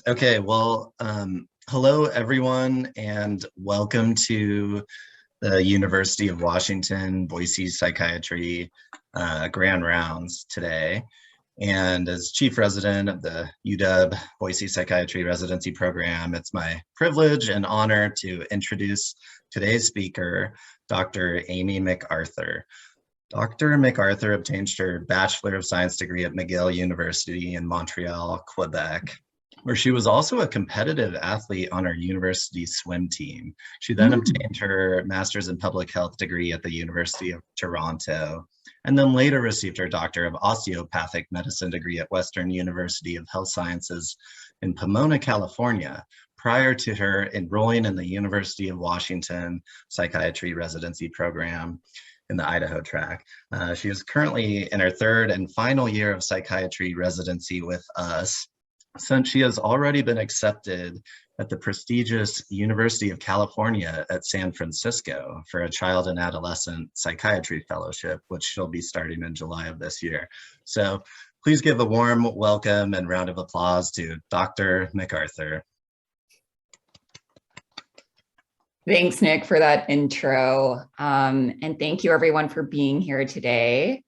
Okay, well, hello everyone, and welcome to the University of Washington Boise Psychiatry Grand Rounds today. And as Chief Resident of the UW Boise Psychiatry Residency Program, it's my privilege and honor to introduce today's speaker, Dr. Amy McArthur. Dr. McArthur obtained her Bachelor of Science degree at McGill University in Montreal, Quebec, where she was also a competitive athlete on her university swim team. She then obtained her Master's in Public Health degree at the University of Toronto, and then later received her Doctor of Osteopathic Medicine degree at Western University of Health Sciences in Pomona, California, prior to her enrolling in the University of Washington Psychiatry Residency Program in the Idaho track. She is currently in her third and final year of psychiatry residency with us, since she has already been accepted at the prestigious University of California at San Francisco for a child and adolescent psychiatry fellowship, which she'll be starting in July of this year. So please give a warm welcome and round of applause to Dr. McArthur. Thanks, Nick, for that intro. And thank you everyone for being here today.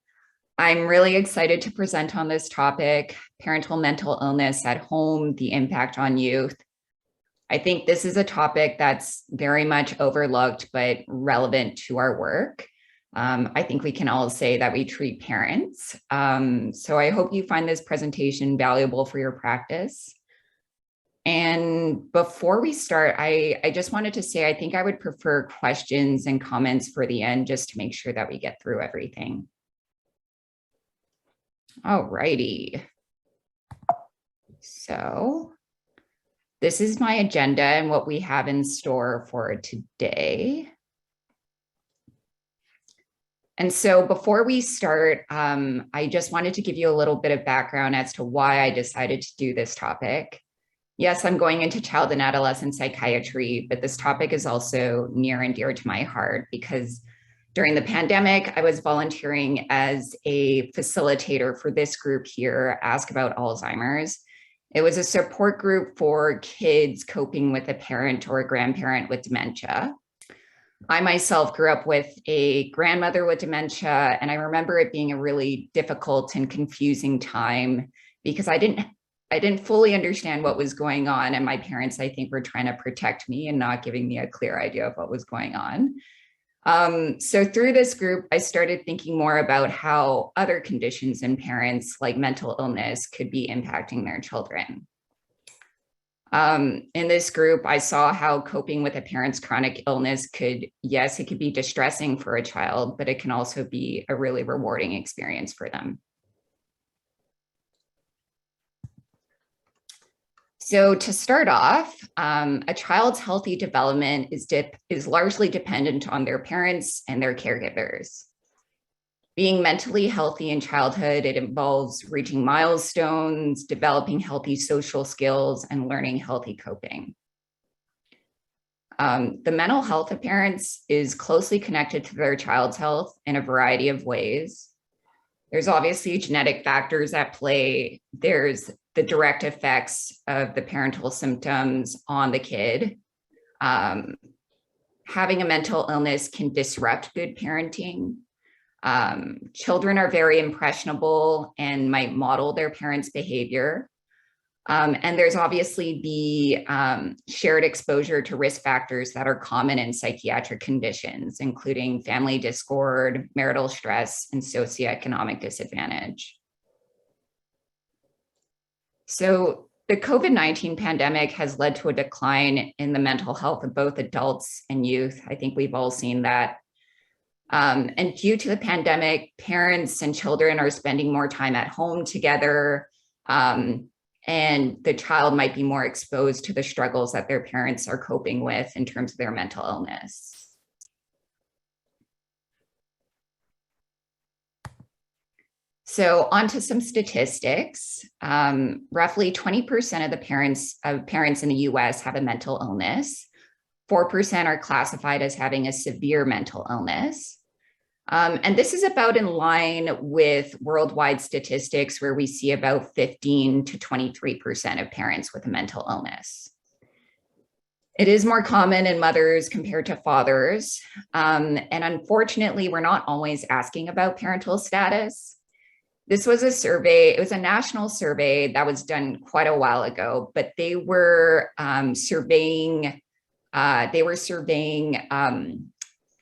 I'm really excited to present on this topic, parental mental illness at home, the impact on youth. I think this is a topic that's very much overlooked, but relevant to our work. I think we can all say that we treat parents. So I hope you find this presentation valuable for your practice. And before we start, I just wanted to say, I think I would prefer questions and comments for the end, just to make sure that we get through everything. All righty. So this is my agenda and what we have in store for today. And so before we start, I just wanted to give you a little bit of background as to why I decided to do this topic. Yes, I'm going into child and adolescent psychiatry, but this topic is also near and dear to my heart because during the pandemic, I was volunteering as a facilitator for this group here, Ask About Alzheimer's. It was a support group for kids coping with a parent or a grandparent with dementia. I myself grew up with a grandmother with dementia, and I remember it being a really difficult and confusing time because I didn't fully understand what was going on, and my parents, I think, were trying to protect me and not giving me a clear idea of what was going on. So through this group, I started thinking more about how other conditions in parents like mental illness could be impacting their children. In this group, I saw how coping with a parent's chronic illness could, yes, it could be distressing for a child, but it can also be a really rewarding experience for them. So to start off, a child's healthy development is largely dependent on their parents and their caregivers. Being mentally healthy in childhood, it involves reaching milestones, developing healthy social skills, and learning healthy coping. The mental health of parents is closely connected to their child's health in a variety of ways. There's obviously genetic factors at play. There's the direct effects of the parental symptoms on the kid. Having a mental illness can disrupt good parenting. Children are very impressionable and might model their parents' behavior. And there's obviously the shared exposure to risk factors that are common in psychiatric conditions, including family discord, marital stress, and socioeconomic disadvantage. So the COVID-19 pandemic has led to a decline in the mental health of both adults and youth. I think we've all seen that. And due to the pandemic, parents and children are spending more time at home together, and the child might be more exposed to the struggles that their parents are coping with in terms of their mental illness. So onto some statistics. Roughly 20% of the parents in the US have a mental illness. 4% are classified as having a severe mental illness. And this is about in line with worldwide statistics where we see about 15 to 23% of parents with a mental illness. It is more common in mothers compared to fathers. And unfortunately, we're not always asking about parental status. This was a survey, it was a national survey that was done quite a while ago, but they were surveying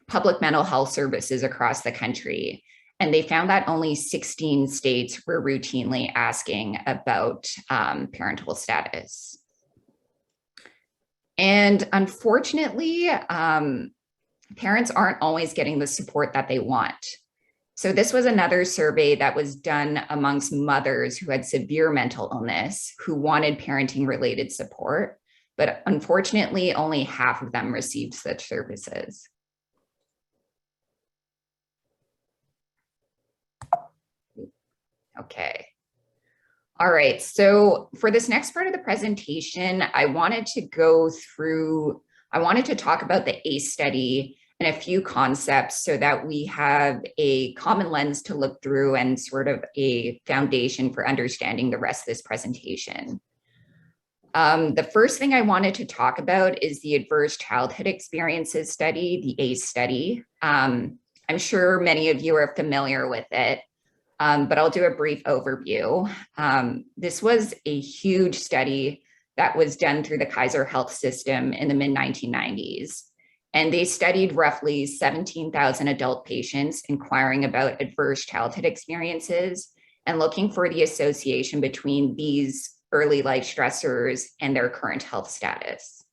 public mental health services across the country. And they found that only 16 states were routinely asking about parental status. And unfortunately, parents aren't always getting the support that they want. So this was another survey that was done amongst mothers who had severe mental illness, who wanted parenting related support, but unfortunately, only half of them received such services. Okay. All right, so for this next part of the presentation, I wanted to talk about the ACE study and a few concepts so that we have a common lens to look through and sort of a foundation for understanding the rest of this presentation. The first thing I wanted to talk about is the Adverse Childhood Experiences Study, the ACE study. I'm sure many of you are familiar with it. But I'll do a brief overview. This was a huge study that was done through the Kaiser Health System in the mid-1990s. And they studied roughly 17,000 adult patients inquiring about adverse childhood experiences and looking for the association between these early life stressors and their current health status.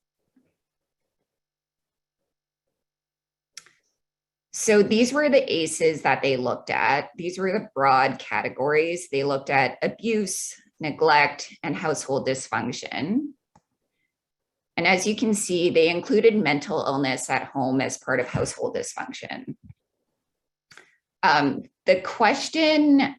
So these were the ACEs that they looked at. These were the broad categories. They looked at abuse, neglect, and household dysfunction. And as you can see, they included mental illness at home as part of household dysfunction. The question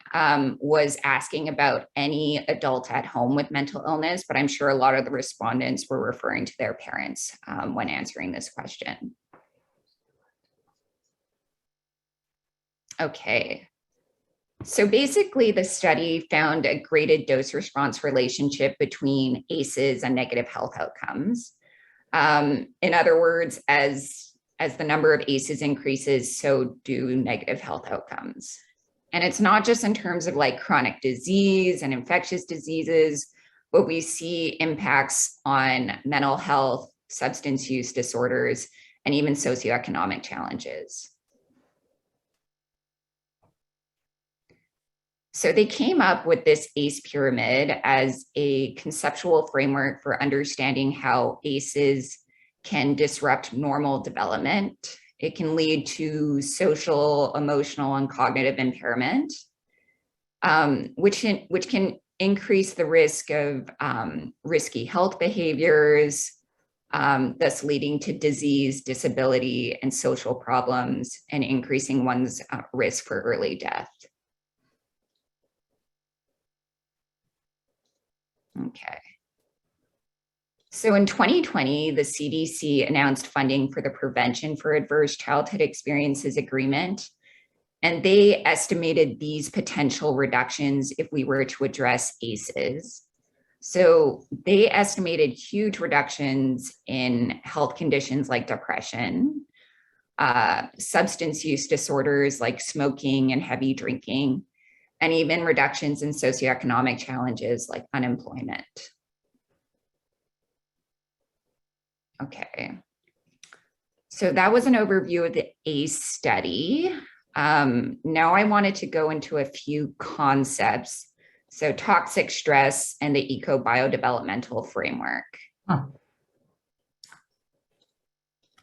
was asking about any adult at home with mental illness, but I'm sure a lot of the respondents were referring to their parents when answering this question. Okay, so basically the study found a graded dose response relationship between ACEs and negative health outcomes. In other words, as the number of ACEs increases, so do negative health outcomes. And it's not just in terms of like chronic disease and infectious diseases, but we see impacts on mental health, substance use disorders, and even socioeconomic challenges. So they came up with this ACE pyramid as a conceptual framework for understanding how ACEs can disrupt normal development. It can lead to social, emotional, and cognitive impairment, which can increase the risk of risky health behaviors, thus leading to disease, disability, and social problems, and increasing one's risk for early death. Okay. So in 2020, the CDC announced funding for the Prevention for Adverse Childhood Experiences Agreement, and they estimated these potential reductions if we were to address ACEs. So they estimated huge reductions in health conditions like depression, substance use disorders like smoking and heavy drinking, and even reductions in socioeconomic challenges like unemployment. Okay, so that was an overview of the ACE study. Now I wanted to go into a few concepts. So toxic stress and the eco-biodevelopmental framework.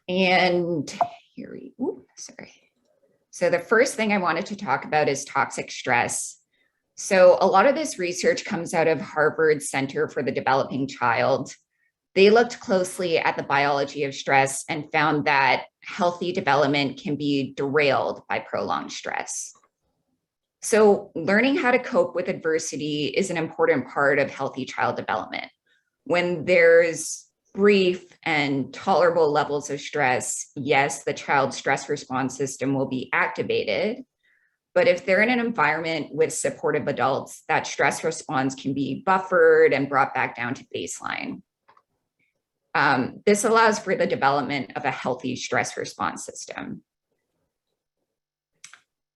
And here we, sorry. So the first thing I wanted to talk about is toxic stress. So a lot of this research comes out of Harvard Center for the Developing Child. They looked closely at the biology of stress and found that healthy development can be derailed by prolonged stress. So learning how to cope with adversity is an important part of healthy child development. When there's brief and tolerable levels of stress, yes, the child's stress response system will be activated. But if they're in an environment with supportive adults, that stress response can be buffered and brought back down to baseline. This allows for the development of a healthy stress response system.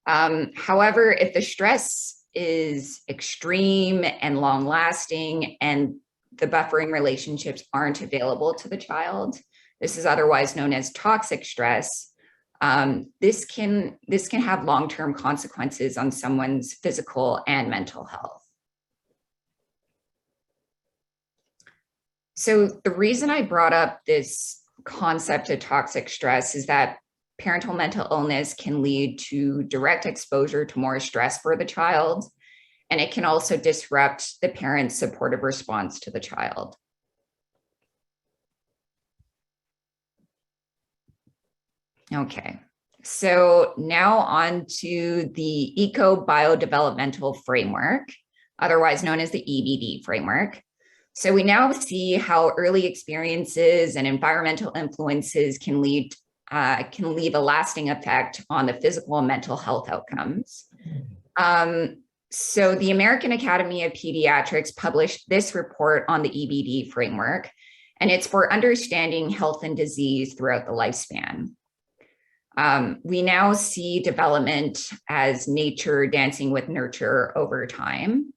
However, if the stress is extreme and long lasting and the buffering relationships aren't available to the child, this is otherwise known as toxic stress. This can have long-term consequences on someone's physical and mental health. So the reason I brought up this concept of toxic stress is that parental mental illness can lead to direct exposure to more stress for the child, and it can also disrupt the parent's supportive response to the child. Okay, so now on to the eco-biodevelopmental framework, otherwise known as the EBD framework. So we now see how early experiences and environmental influences can leave a lasting effect on the physical and mental health outcomes. So the American Academy of Pediatrics published this report on the EBD framework, and it's for understanding health and disease throughout the lifespan. We now see development as nature dancing with nurture over time.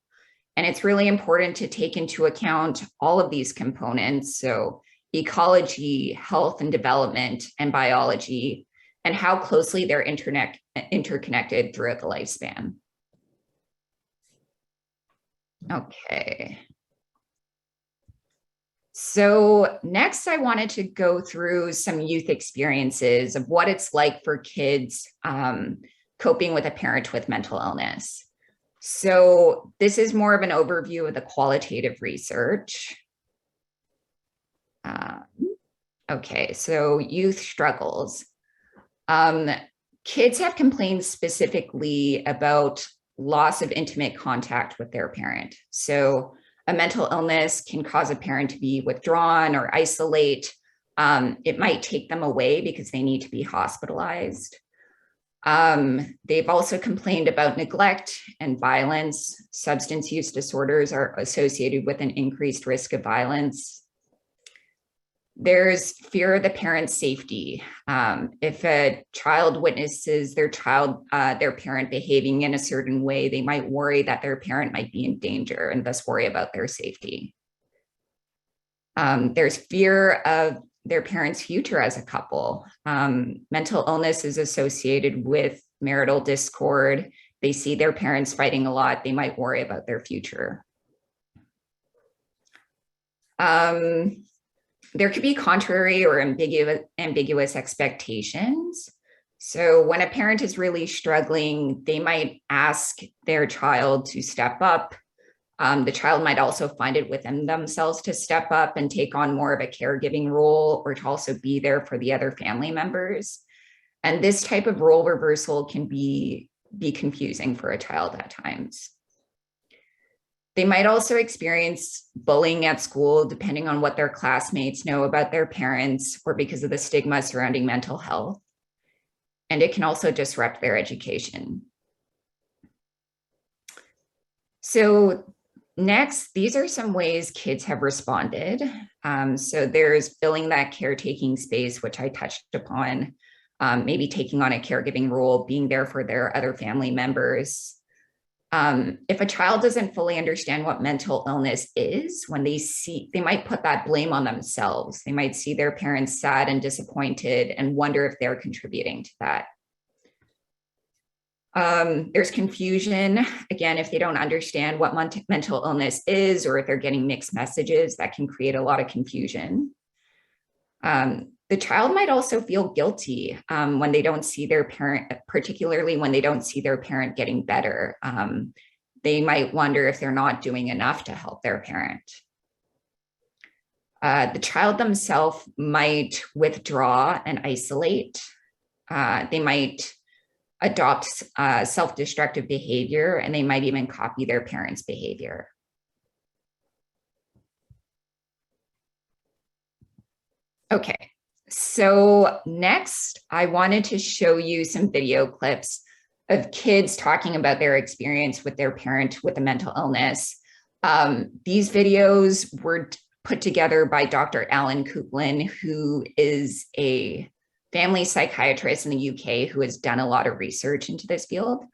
And it's really important to take into account all of these components. So ecology, health and development, and biology, and how closely they're interconnected throughout the lifespan. Okay. So next, I wanted to go through some youth experiences of what it's like for kids coping with a parent with mental illness. So this is more of an overview of the qualitative research. Okay, so youth struggles. Kids have complained specifically about loss of intimate contact with their parent. So a mental illness can cause a parent to be withdrawn or isolate. It might take them away because they need to be hospitalized. They've also complained about neglect and violence. Substance use disorders are associated with an increased risk of violence. There's fear of the parent's safety. If a child witnesses their parent behaving in a certain way, they might worry that their parent might be in danger and thus worry about their safety. There's fear of their parents' future as a couple. Mental illness is associated with marital discord. They see their parents fighting a lot. They might worry about their future. There could be contrary or ambiguous expectations. So when a parent is really struggling, they might ask their child to step up. The child might also find it within themselves to step up and take on more of a caregiving role or to also be there for the other family members. And this type of role reversal can be confusing for a child at times. They might also experience bullying at school, depending on what their classmates know about their parents or because of the stigma surrounding mental health. And it can also disrupt their education. So next, these are some ways kids have responded. So there's filling that caretaking space, which I touched upon, maybe taking on a caregiving role, being there for their other family members. If a child doesn't fully understand what mental illness is, when they might put that blame on themselves. They might see their parents sad and disappointed and wonder if they're contributing to that. There's confusion. Again, if they don't understand what mental illness is, or if they're getting mixed messages, that can create a lot of confusion. The child might also feel guilty when they don't see their parent, particularly when they don't see their parent getting better. They might wonder if they're not doing enough to help their parent. The child themselves might withdraw and isolate. They might adopt self-destructive behavior, and they might even copy their parents' behavior. Okay, so next I wanted to show you some video clips of kids talking about their experience with their parent with a mental illness. These videos were put together by Dr. Alan Kuplin, who is a family psychiatrist in the UK who has done a lot of research into this field.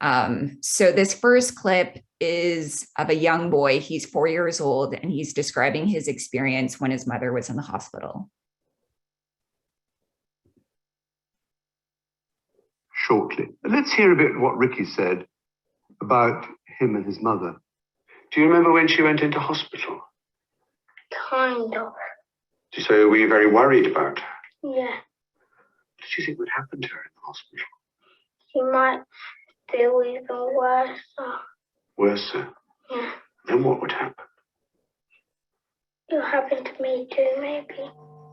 So this first clip is of a young boy. He's 4 years old, and he's describing his experience when his mother was in the hospital. Shortly. Let's hear a bit what Ricky said about him and his mother. Do you remember when she went into hospital? Kind of. Were you very worried about her? Yeah. What did you think would happen to her in the hospital? She might feel even worse. Worse? Yeah. Then what would happen? It'll happen to me too, maybe.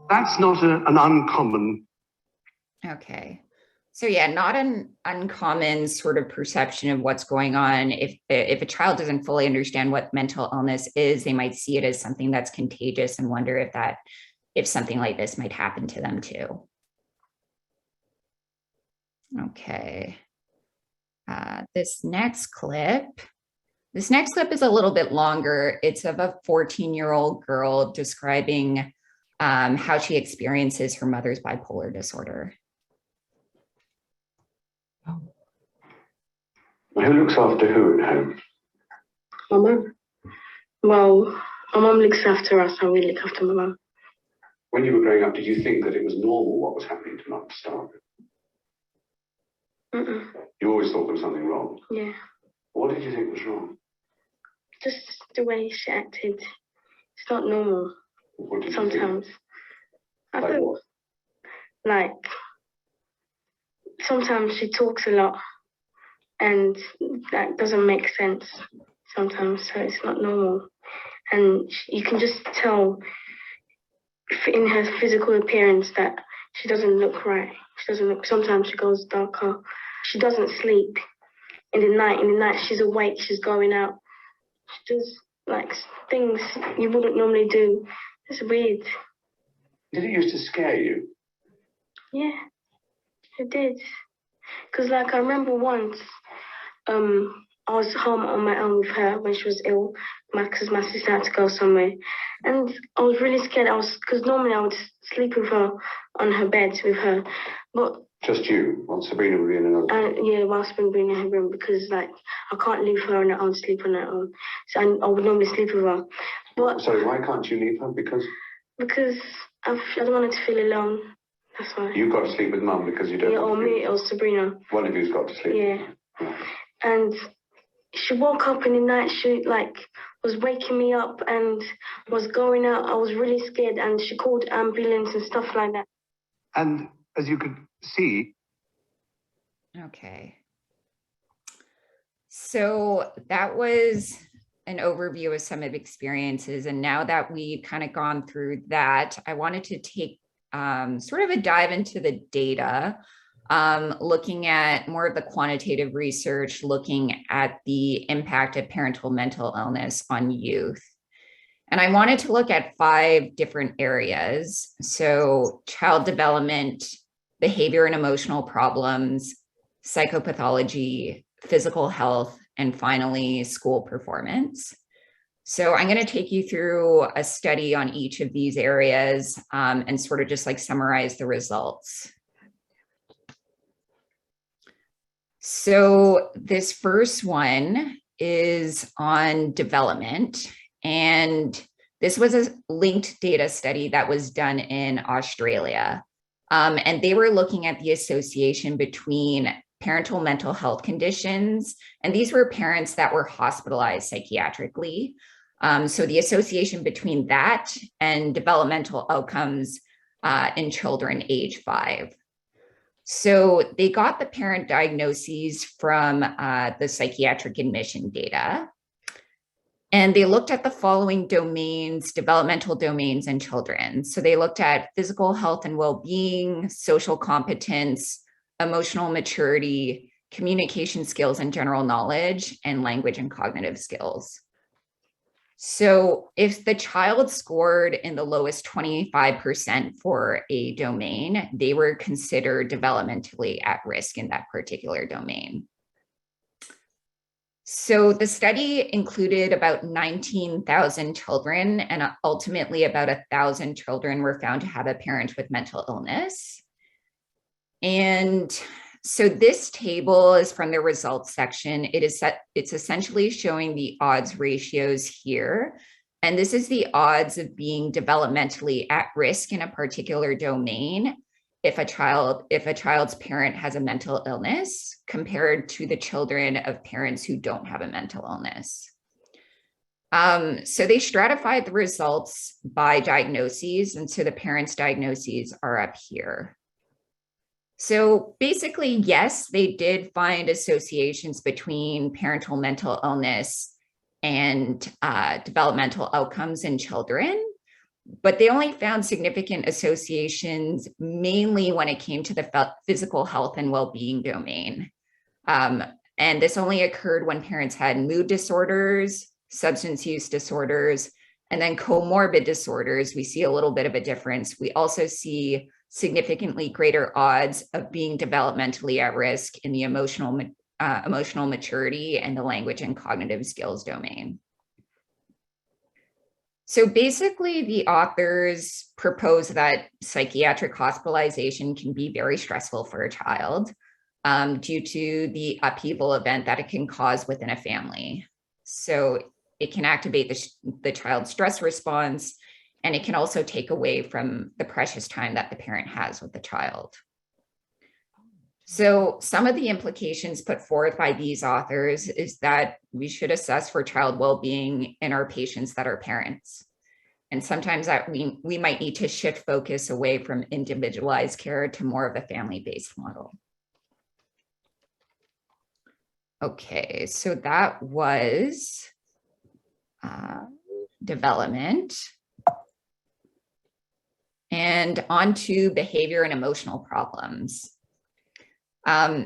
That's not an uncommon. Okay. So yeah, not an uncommon sort of perception of what's going on. If a child doesn't fully understand what mental illness is, they might see it as something that's contagious and wonder if something like this might happen to them too. Okay. This next clip is a little bit longer. It's of a 14-year-old girl describing how she experiences her mother's bipolar disorder. Who looks after who at home? My mum. Well, my mum looks after us, and we look after my mum. When you were growing up, did you think that it was normal what was happening to mum to start with? You always thought there was something wrong? Yeah. What did you think was wrong? Just the way she acted. It's not normal. What did you Sometimes. think? I Like think, what? like, sometimes she talks a lot, and that doesn't make sense sometimes, so it's not normal. And you can just tell in her physical appearance that she doesn't look right. She doesn't look, sometimes she goes darker. She doesn't sleep in the night. In the night, she's awake, she's going out. She does, like, things you wouldn't normally do. It's weird. Did it used to scare you? Yeah, it did. Because, like, I remember once, I was home on my own with her when she was ill, because my sister had to go somewhere. And I was really scared. Because normally I would sleep with her on her bed with her. But Just you, while Sabrina would be in another room? yeah, while Sabrina in her room, because, like, I can't leave her on her own, sleep on her own. So I would normally sleep with her. But Sorry, why can't you leave her? Because I don't want her to feel alone. That's why. you've got to sleep with mum because you don't. Yeah, or me or Sabrina. One of you's got to sleep. Yeah. Right. And she woke up in the night, she, like, was waking me up and was going out. I was really scared, and she called ambulance and stuff like that. And as you could see. Okay. So that was an overview of some of experiences. And now that we've kind of gone through that, I wanted to take sort of a dive into the data, looking at more of the quantitative research, looking at the impact of parental mental illness on youth. And I wanted to look at 5 different areas. So child development, behavior and emotional problems, psychopathology, physical health, and finally, school performance. So I'm going to take you through a study on each of these areas and sort of just like summarize the results. So this first one is on development, and this was a linked data study that was done in Australia. And they were looking at the association between parental mental health conditions, and these were parents that were hospitalized psychiatrically. So the association between that and developmental outcomes in children age 5. So they got the parent diagnoses from the psychiatric admission data, and they looked at the following domains, developmental domains in children. So they looked at physical health and well-being, social competence, emotional maturity, communication skills and general knowledge, and language and cognitive skills. So if the child scored in the lowest 25% for a domain, they were considered developmentally at risk in that particular domain. So the study included about 19,000 children, and ultimately about 1,000 children were found to have a parent with mental illness. And so this table is from the results section. It's essentially showing the odds ratios here. And this is the odds of being developmentally at risk in a particular domain if a child's parent has a mental illness compared to the children of parents who don't have a mental illness. So they stratified the results by diagnoses. And so the parents' diagnoses are up here. So basically, yes, they did find associations between parental mental illness and developmental outcomes in children, but they only found significant associations mainly when it came to the physical health and well-being domain. And this only occurred when parents had mood disorders, substance use disorders, and then comorbid disorders. We see a little bit of a difference. We also see significantly greater odds of being developmentally at risk in the emotional maturity and the language and cognitive skills domain. So basically, the authors propose that psychiatric hospitalization can be very stressful for a child due to the upheaval event that it can cause within a family. So it can activate the child's stress response, and it can also take away from the precious time that the parent has with the child. So some of the implications put forth by these authors is that we should assess for child well-being in our patients that are parents. And sometimes that we might need to shift focus away from individualized care to more of a family-based model. Okay, so that was development. And on to behavior and emotional problems.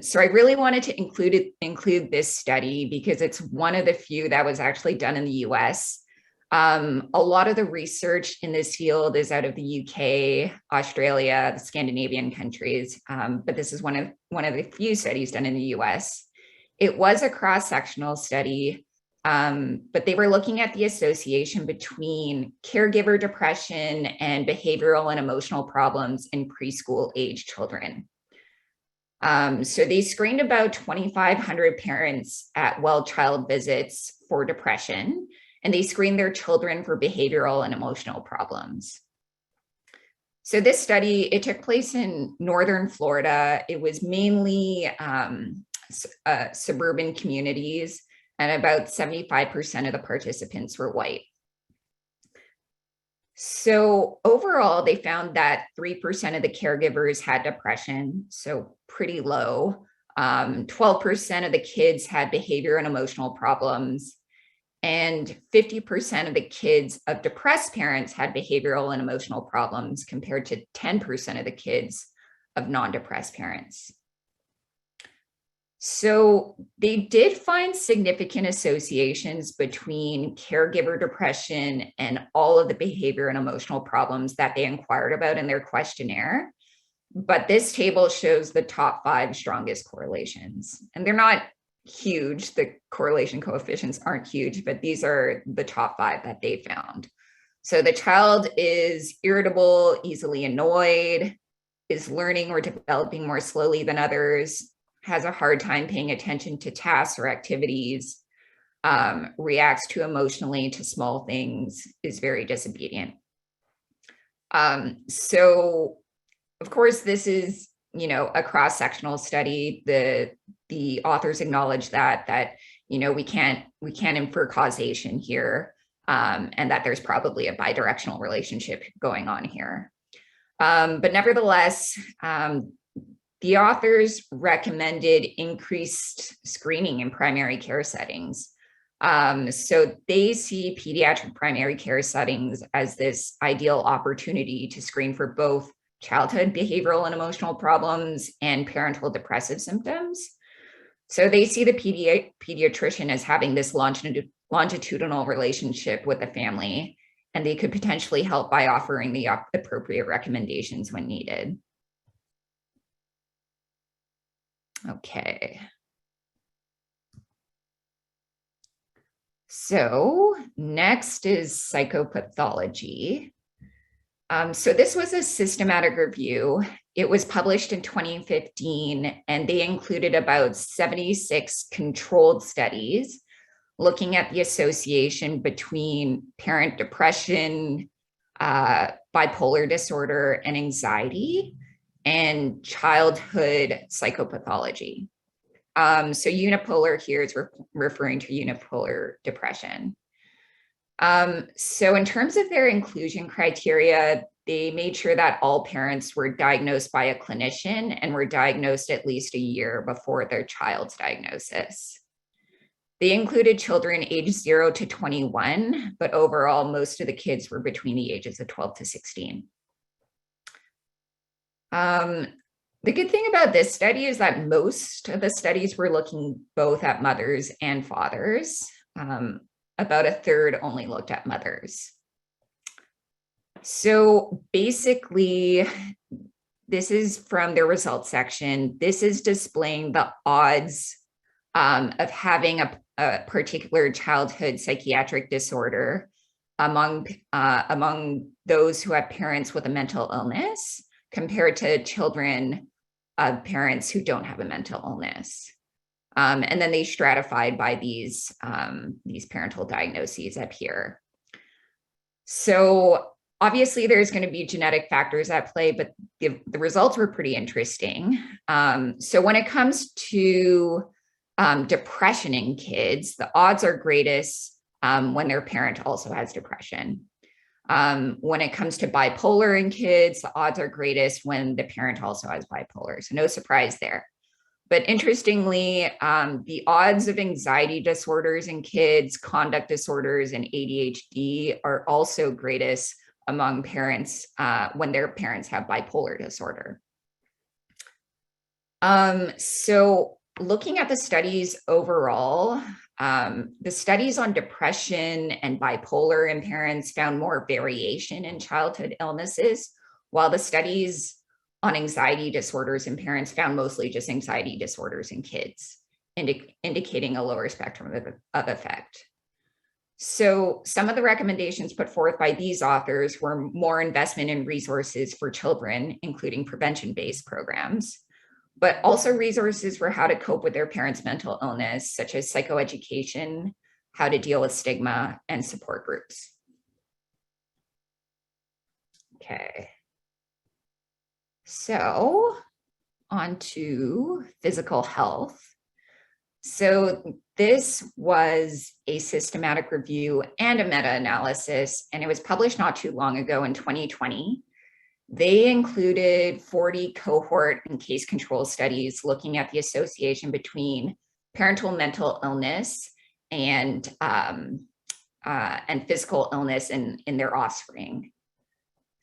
So I really wanted to include this study because it's one of the few that was actually done in the US. A lot of the research in this field is out of the UK, Australia, the Scandinavian countries, but this is one of the few studies done in the US. It was a cross-sectional study, but they were looking at the association between caregiver depression and behavioral and emotional problems in preschool age children. So they screened about 2,500 parents at well child visits for depression, and they screened their children for behavioral and emotional problems. So this study, it took place in northern Florida. It was mainly suburban communities, and about 75% of the participants were white. So overall, they found that 3% of the caregivers had depression, so pretty low. 12% of the kids had behavior and emotional problems, and 50% of the kids of depressed parents had behavioral and emotional problems compared to 10% of the kids of non-depressed parents. So they did find significant associations between caregiver depression and all of the behavior and emotional problems that they inquired about in their questionnaire. But this table shows the top 5 strongest correlations. And they're not huge. The correlation coefficients aren't huge, but these are the top 5 that they found. So the child is irritable, easily annoyed, is learning or developing more slowly than others, has a hard time paying attention to tasks or activities, reacts too emotionally to small things, is very disobedient. So of course, this is, a cross-sectional study. The authors acknowledge that we can't infer causation here, and that there's probably a bidirectional relationship going on here. But nevertheless, the authors recommended increased screening in primary care settings. So they see pediatric primary care settings as this ideal opportunity to screen for both childhood behavioral and emotional problems and parental depressive symptoms. So they see the pediatrician as having this longitudinal relationship with the family, and they could potentially help by offering the appropriate recommendations when needed. Okay. So next is psychopathology. So this was a systematic review. It was published in 2015, and they included about 76 controlled studies looking at the association between parent depression, bipolar disorder, and anxiety, and childhood psychopathology. So unipolar here is referring to unipolar depression. So in terms of their inclusion criteria, they made sure that all parents were diagnosed by a clinician and were diagnosed at least a year before their child's diagnosis. They included children aged 0 to 21, but overall, most of the kids were between the ages of 12 to 16. The good thing about this study is that most of the studies were looking both at mothers and fathers. About a third only looked at mothers. So basically, this is from their results section. This is displaying the odds of having a particular childhood psychiatric disorder among those who have parents with a mental illness compared to children of parents who don't have a mental illness. And then they stratified by these parental diagnoses up here. So obviously there's going to be genetic factors at play, but the results were pretty interesting. So when it comes to depression in kids, the odds are greatest when their parent also has depression. When it comes to bipolar in kids, the odds are greatest when the parent also has bipolar. So no surprise there. But interestingly, the odds of anxiety disorders in kids, conduct disorders, and ADHD are also greatest among parents when their parents have bipolar disorder. So looking at the studies overall, the studies on depression and bipolar in parents found more variation in childhood illnesses, while the studies on anxiety disorders in parents found mostly just anxiety disorders in kids, indicating a lower spectrum of effect. So some of the recommendations put forth by these authors were more investment in resources for children, including prevention-based programs, but also resources for how to cope with their parents' mental illness, such as psychoeducation, how to deal with stigma, and support groups. Okay. So on to physical health. So this was a systematic review and a meta-analysis, and it was published not too long ago in 2020. They included 40 cohort and case control studies looking at the association between parental mental illness and physical illness in their offspring.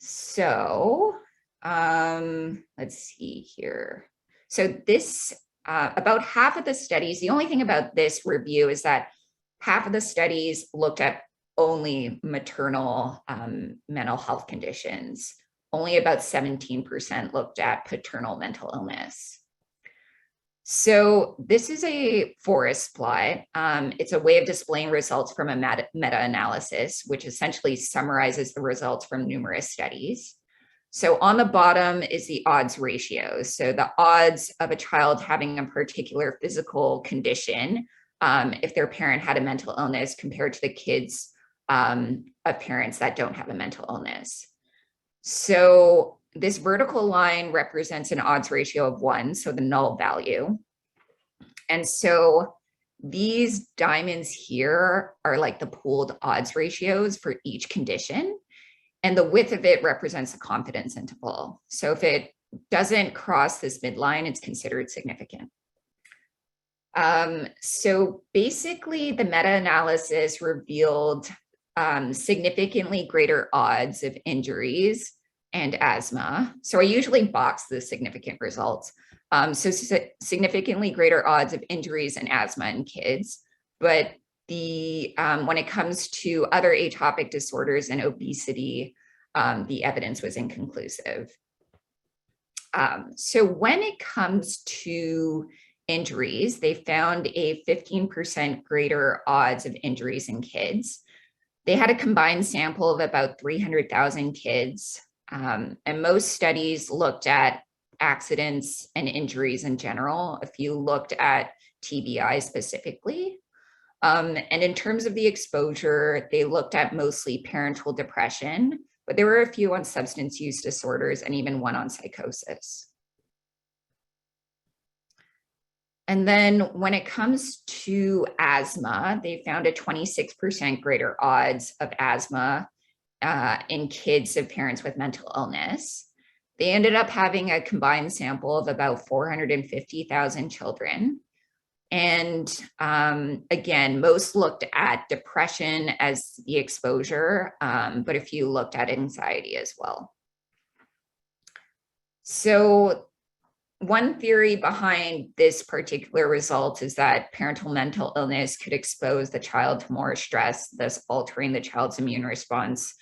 So let's see here. So this, about half of the studies, the only thing about this review is that half of the studies looked at only maternal mental health conditions. Only about 17% looked at paternal mental illness. So this is a forest plot. It's a way of displaying results from a meta-analysis, which essentially summarizes the results from numerous studies. So on the bottom is the odds ratio. So the odds of a child having a particular physical condition, if their parent had a mental illness, compared to the kids of parents that don't have a mental illness. So this vertical line represents an odds ratio of 1, so the null value. And so these diamonds here are like the pooled odds ratios for each condition. And the width of it represents the confidence interval. So if it doesn't cross this midline, it's considered significant. So basically, the meta-analysis revealed significantly greater odds of injuries and asthma. So I usually box the significant results. So significantly greater odds of injuries and asthma in kids, but when it comes to other atopic disorders and obesity, the evidence was inconclusive. So when it comes to injuries, they found a 15% greater odds of injuries in kids. They had a combined sample of about 300,000 kids, and most studies looked at accidents and injuries in general. A few looked at TBI specifically. And in terms of the exposure, they looked at mostly parental depression, but there were a few on substance use disorders and even one on psychosis. And then when it comes to asthma, they found a 26% greater odds of asthma in kids of parents with mental illness. They ended up having a combined sample of about 450,000 children. And again, most looked at depression as the exposure, but a few looked at anxiety as well. So one theory behind this particular result is that parental mental illness could expose the child to more stress, thus altering the child's immune response,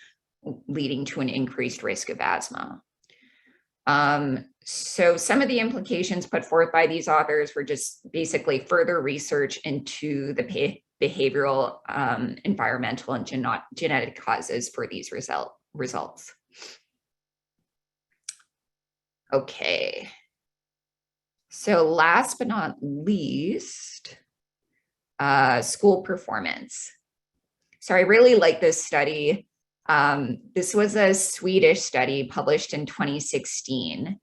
leading to an increased risk of asthma. So some of the implications put forth by these authors were just basically further research into the behavioral, environmental, and genetic causes for these results. Okay. So last but not least, school performance. So I really like this study. This was a Swedish study published in 2016,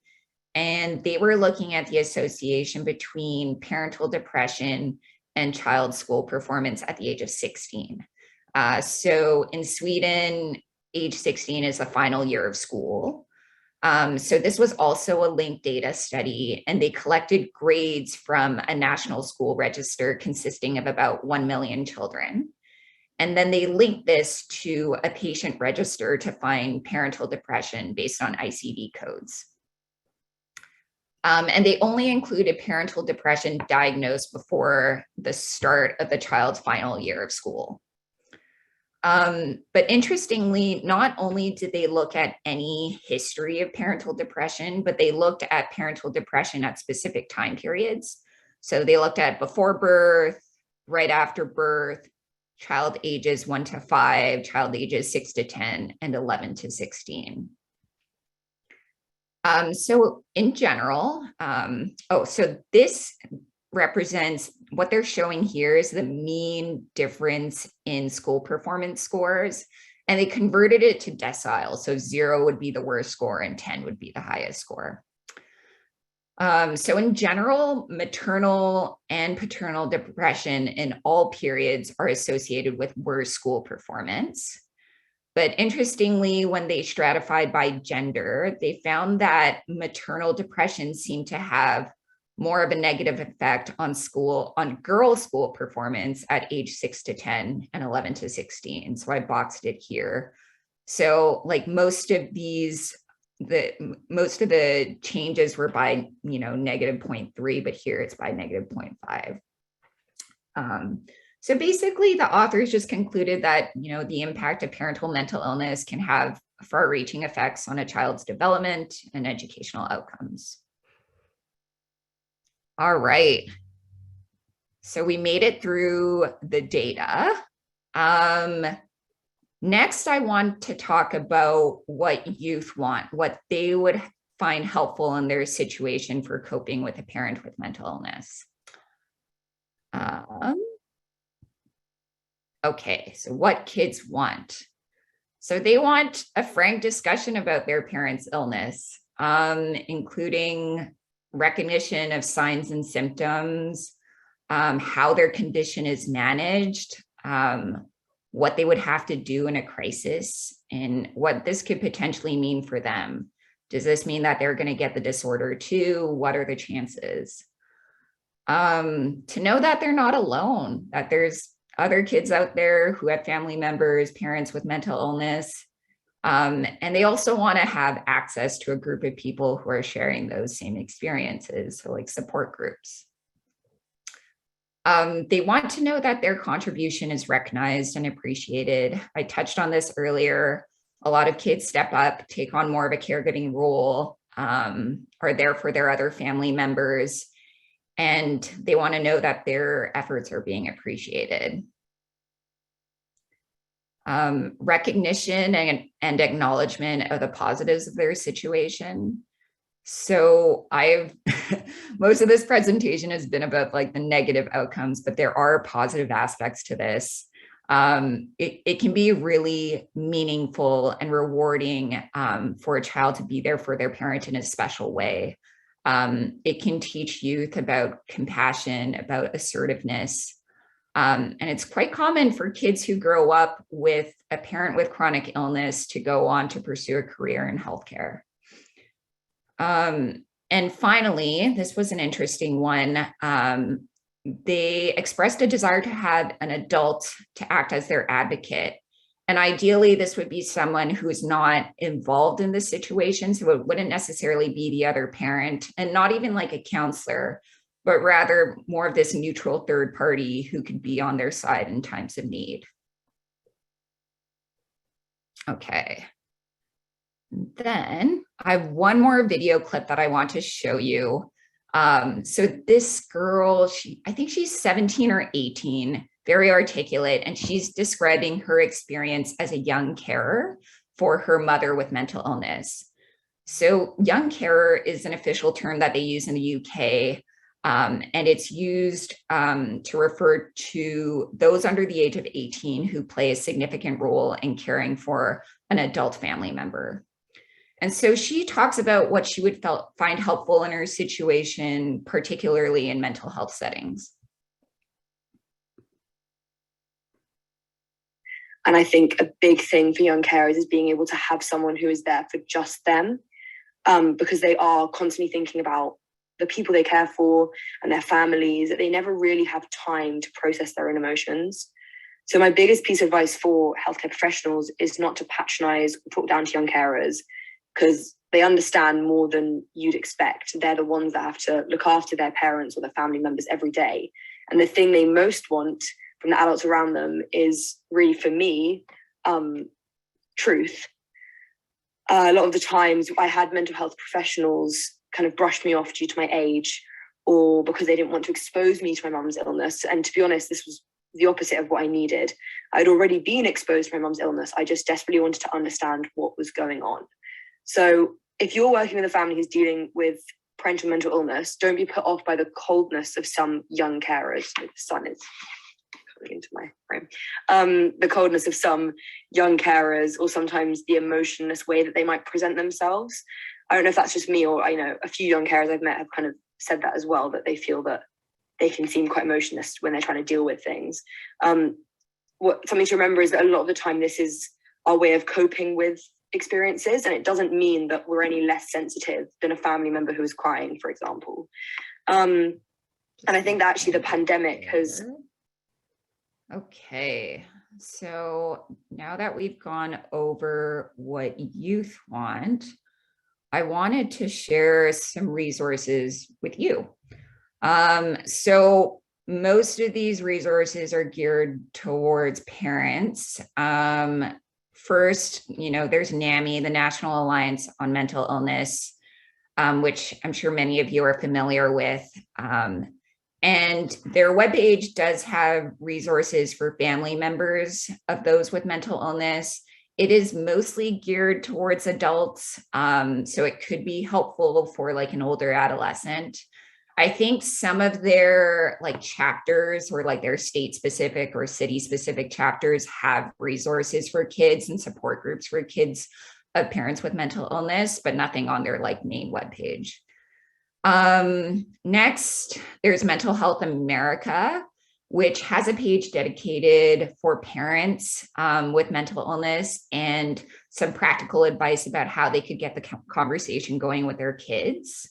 and they were looking at the association between parental depression and child school performance at the age of 16. So in Sweden, age 16 is the final year of school. So this was also a linked data study, and they collected grades from a national school register consisting of about 1 million children. And then they linked this to a patient register to find parental depression based on ICD codes. And they only included parental depression diagnosed before the start of the child's final year of school. But interestingly, not only did they look at any history of parental depression, but they looked at parental depression at specific time periods. So they looked at before birth, right after birth, child ages 1 to 5, child ages 6 to 10, and 11 to 16. So in general, so this represents what they're showing here is the mean difference in school performance scores, and they converted it to deciles. So 0 would be the worst score and 10 would be the highest score. So in general, maternal and paternal depression in all periods are associated with worse school performance. But interestingly, when they stratified by gender, they found that maternal depression seemed to have more of a negative effect on girls' school performance at age 6 to 10 and 11 to 16. So I boxed it here. So like most of the changes were by, negative 0.3, but here it's by negative 0.5. So basically the authors just concluded that, the impact of parental mental illness can have far-reaching effects on a child's development and educational outcomes. All right. So we made it through the data. Next, I want to talk about what youth want, what they would find helpful in their situation for coping with a parent with mental illness. Okay, so what kids want. So they want a frank discussion about their parent's illness, including recognition of signs and symptoms, how their condition is managed, what they would have to do in a crisis, and what this could potentially mean for them. Does this mean that they're going to get the disorder too? What are the chances? To know that they're not alone, that there's other kids out there who have family members, parents with mental illness. And they also want to have access to a group of people who are sharing those same experiences, so like support groups. They want to know that their contribution is recognized and appreciated. I touched on this earlier. A lot of kids step up, take on more of a caregiving role, are there for their other family members, and they want to know that their efforts are being appreciated. Recognition and acknowledgement of the positives of their situation. So most of this presentation has been about like the negative outcomes, but there are positive aspects to this. It can be really meaningful and rewarding for a child to be there for their parent in a special way. It can teach youth about compassion, about assertiveness. And it's quite common for kids who grow up with a parent with chronic illness to go on to pursue a career in healthcare. And finally, this was an interesting one. They expressed a desire to have an adult to act as their advocate. And ideally, this would be someone who is not involved in the situation. So it wouldn't necessarily be the other parent, and not even like a counselor, but rather more of this neutral third party who could be on their side in times of need. Okay. Then I have one more video clip that I want to show you. So this girl, I think she's 17 or 18, very articulate, and she's describing her experience as a young carer for her mother with mental illness. So young carer is an official term that they use in the UK. And it's used to refer to those under the age of 18 who play a significant role in caring for an adult family member. And so she talks about what she would find helpful in her situation, particularly in mental health settings. And I think a big thing for young carers is being able to have someone who is there for just them, because they are constantly thinking about the people they care for and their families, that they never really have time to process their own emotions. So my biggest piece of advice for healthcare professionals is not to patronize or talk down to young carers, because they understand more than you'd expect. They're the ones that have to look after their parents or their family members every day. And the thing they most want from the adults around them is really, for me, truth. A lot of the times I had mental health professionals kind of brushed me off due to my age, or because they didn't want to expose me to my mum's illness. And to be honest, this was the opposite of what I needed. I'd already been exposed to my mum's illness. I just desperately wanted to understand what was going on. So if you're working with a family who's dealing with parental mental illness, don't be put off by the coldness of some young carers. The sun is coming into my frame. The coldness of some young carers, or sometimes the emotionless way that they might present themselves. I don't know if that's just me, or I know a few young carers I've met have kind of said that as well, that they feel that they can seem quite emotionless when they're trying to deal with things. Something to remember is that a lot of the time this is our way of coping with experiences, and it doesn't mean that we're any less sensitive than a family member who is crying, for example. And I think that actually the pandemic has... Okay, so now that we've gone over what youth want, I wanted to share some resources with you. So most of these resources are geared towards parents. First, there's NAMI, the National Alliance on Mental Illness, which I'm sure many of you are familiar with. And their webpage does have resources for family members of those with mental illness. It is mostly geared towards adults, so it could be helpful for like an older adolescent. I think some of their chapters, or their state specific or city specific chapters, have resources for kids and support groups for kids of parents with mental illness, but nothing on their main webpage. Next, there's Mental Health America, which has a page dedicated for parents with mental illness and some practical advice about how they could get the conversation going with their kids.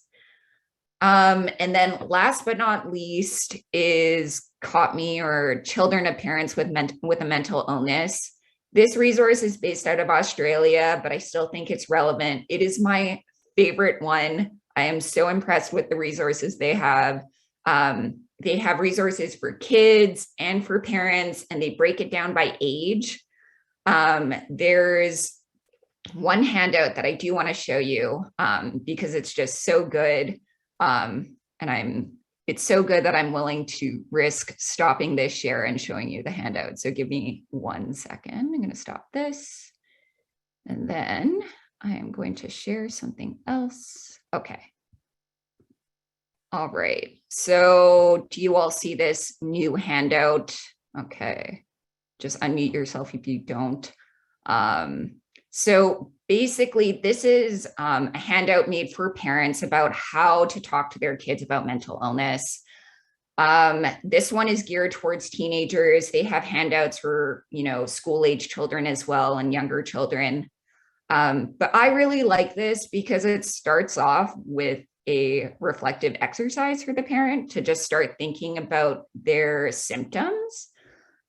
And then last but not least is COPME, or Children of Parents with a Mental Illness. This resource is based out of Australia, but I still think it's relevant. It is my favorite one. I am so impressed with the resources they have. They have resources for kids and for parents, and they break it down by age. There's one handout that I do want to show you because it's just so good. It's so good that I'm willing to risk stopping this share and showing you the handout. So give me 1 second. I'm going to stop this. And then I am going to share something else. Okay. All right. So do you all see this new handout? Okay. Just unmute yourself if you don't. So basically, this is a handout made for parents about how to talk to their kids about mental illness. This one is geared towards teenagers. They have handouts for, school-age children as well and younger children. But I really like this because it starts off with a reflective exercise for the parent to just start thinking about their symptoms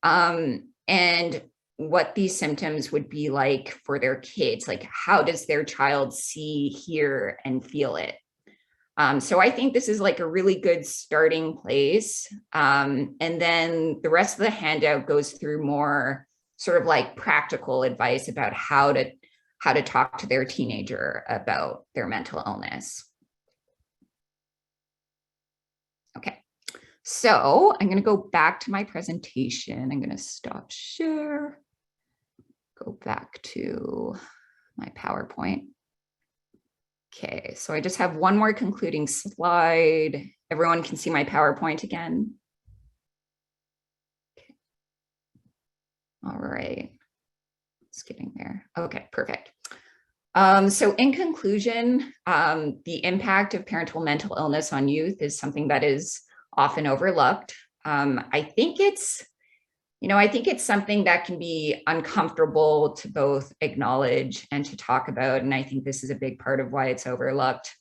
and what these symptoms would be like for their kids. Like, how does their child see, hear, and feel it? So I think this is like a really good starting place. And then the rest of the handout goes through more sort of like practical advice about how to talk to their teenager about their mental illness. Okay, so I'm going to go back to my presentation. I'm going to stop share, go back to my PowerPoint. Okay, so I just have one more concluding slide. Everyone can see my PowerPoint again. Okay. All right, it's getting there. Okay, perfect. So in conclusion, the impact of parental mental illness on youth is something that is often overlooked. I think it's something that can be uncomfortable to both acknowledge and to talk about. And I think this is a big part of why it's overlooked.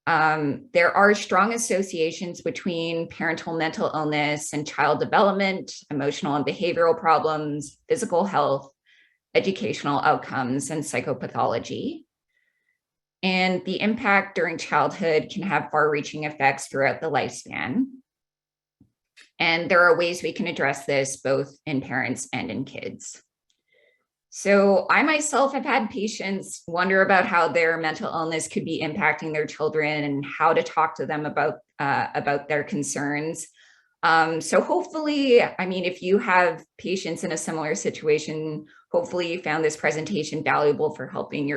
There are strong associations between parental mental illness and child development, emotional and behavioral problems, physical health, educational outcomes, and psychopathology. And the impact during childhood can have far-reaching effects throughout the lifespan. And there are ways we can address this both in parents and in kids. So I myself have had patients wonder about how their mental illness could be impacting their children and how to talk to them about their concerns. So hopefully, if you have patients in a similar situation, hopefully you found this presentation valuable for helping your